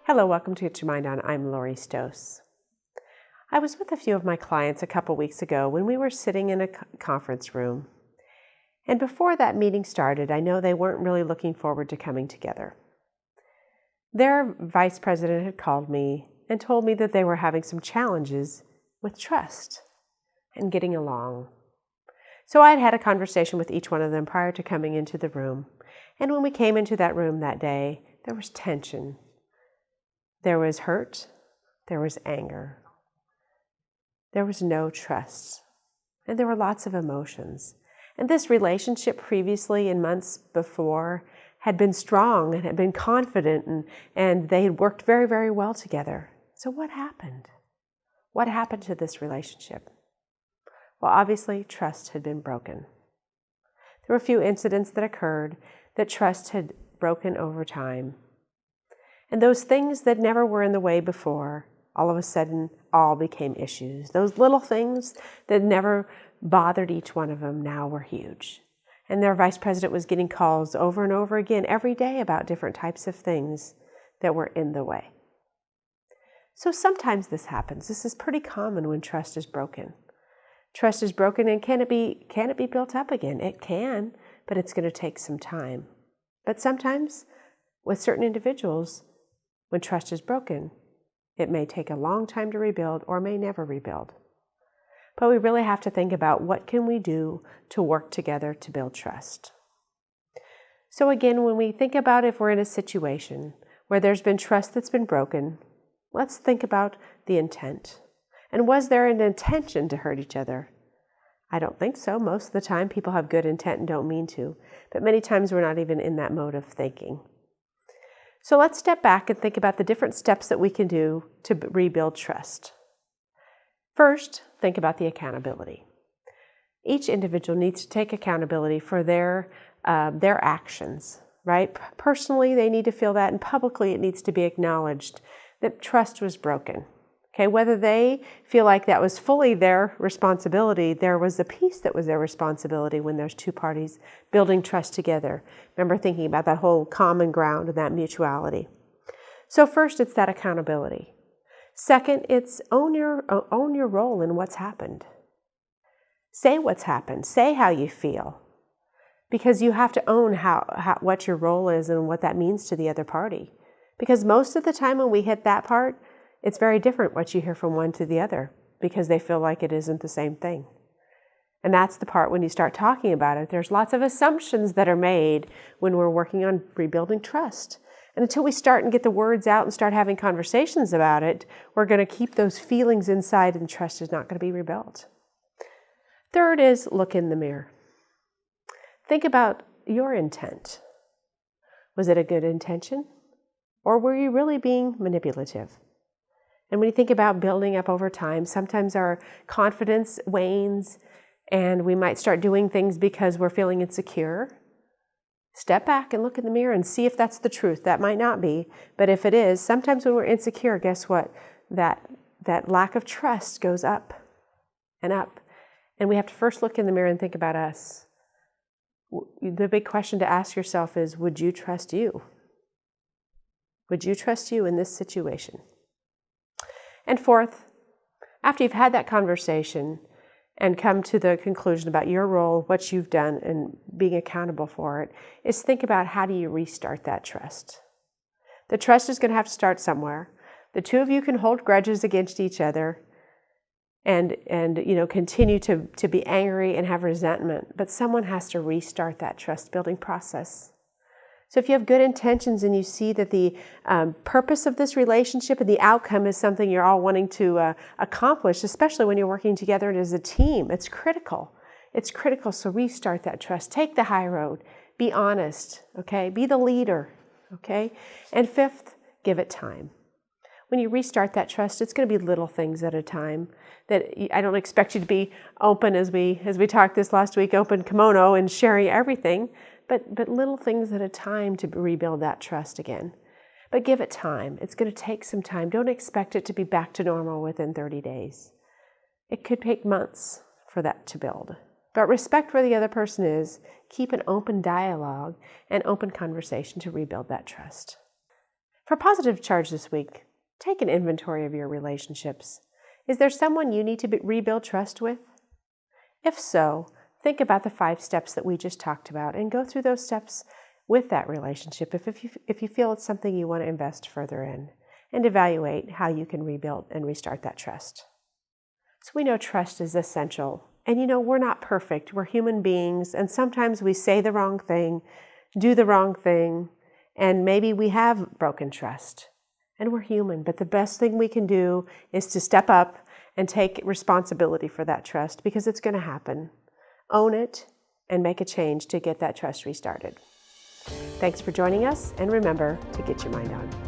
Hello, welcome to Get Your Mind On. I'm Lori Stoss. I was with a few of my clients a couple weeks ago when we were sitting in a conference room. And before that meeting started, I know they weren't really looking forward to coming together. Their vice president had called me and told me that they were having some challenges with trust and getting along. So I had had a conversation with each one of them prior to coming into the room. And when we came into that room that day, there was tension. There was hurt, there was anger, there was no trust, and there were lots of emotions. And this relationship previously in months before had been strong and had been confident and they had worked very, very well together. So what happened? What happened to this relationship? Well, obviously, trust had been broken. There were a few incidents that occurred that trust had broken over time. And those things that never were in the way before, all of a sudden, all became issues. Those little things that never bothered each one of them now were huge. And their vice president was getting calls over and over again every day about different types of things that were in the way. So sometimes this happens. This is pretty common when trust is broken. Trust is broken, and can it be built up again? It can, but it's going to take some time. But sometimes with certain individuals, when trust is broken, it may take a long time to rebuild or may never rebuild. But we really have to think about what can we do to work together to build trust. So again, when we think about if we're in a situation where there's been trust that's been broken, let's think about the intent. And was there an intention to hurt each other? I don't think so. Most of the time people have good intent and don't mean to, but many times we're not even in that mode of thinking. So let's step back and think about the different steps that we can do to rebuild trust. First, think about the accountability. Each individual needs to take accountability for their actions, right? Personally, they need to feel that, and publicly it needs to be acknowledged that trust was broken. Okay, whether they feel like that was fully their responsibility, there was a piece that was their responsibility when there's two parties building trust together. Remember thinking about that whole common ground and that mutuality. So first, it's that accountability. Second, it's own your role in what's happened. Say what's happened. Say how you feel. Because you have to own what your role is and what that means to the other party. Because most of the time when we hit that part, it's very different what you hear from one to the other because they feel like it isn't the same thing. And that's the part when you start talking about it. There's lots of assumptions that are made when we're working on rebuilding trust. And until we start and get the words out and start having conversations about it, we're going to keep those feelings inside and trust is not going to be rebuilt. Third is look in the mirror. Think about your intent. Was it a good intention? Or were you really being manipulative? And when you think about building up over time, sometimes our confidence wanes and we might start doing things because we're feeling insecure. Step back and look in the mirror and see if that's the truth. That might not be, but if it is, sometimes when we're insecure, guess what? That lack of trust goes up and up. And we have to first look in the mirror and think about us. The big question to ask yourself is, would you trust you? Would you trust you in this situation? And fourth, after you've had that conversation and come to the conclusion about your role, what you've done, and being accountable for it, is think about how do you restart that trust. The trust is going to have to start somewhere. The two of you can hold grudges against each other and continue to be angry and have resentment, but someone has to restart that trust building process. So if you have good intentions and you see that the purpose of this relationship and the outcome is something you're all wanting to accomplish, especially when you're working together as a team, it's critical. It's critical, so restart that trust. Take the high road. Be honest, okay? Be the leader, okay? And fifth, give it time. When you restart that trust, it's going to be little things at a time. That I don't expect you to be open as we talked this last week, open kimono and sharing everything. But little things at a time to rebuild that trust again. But give it time. It's going to take some time. Don't expect it to be back to normal within 30 days. It could take months for that to build. But respect where the other person is. Keep an open dialogue and open conversation to rebuild that trust. For positive charge this week, take an inventory of your relationships. Is there someone you need to rebuild trust with? If so, think about the 5 steps that we just talked about and go through those steps with that relationship if you feel it's something you want to invest further in, and evaluate how you can rebuild and restart that trust. So we know trust is essential. And we're not perfect. We're human beings, and sometimes we say the wrong thing, do the wrong thing, and maybe we have broken trust. And we're human, but the best thing we can do is to step up and take responsibility for that trust, because it's going to happen. Own it and make a change to get that trust restarted. Thanks for joining us, and remember to get your mind on.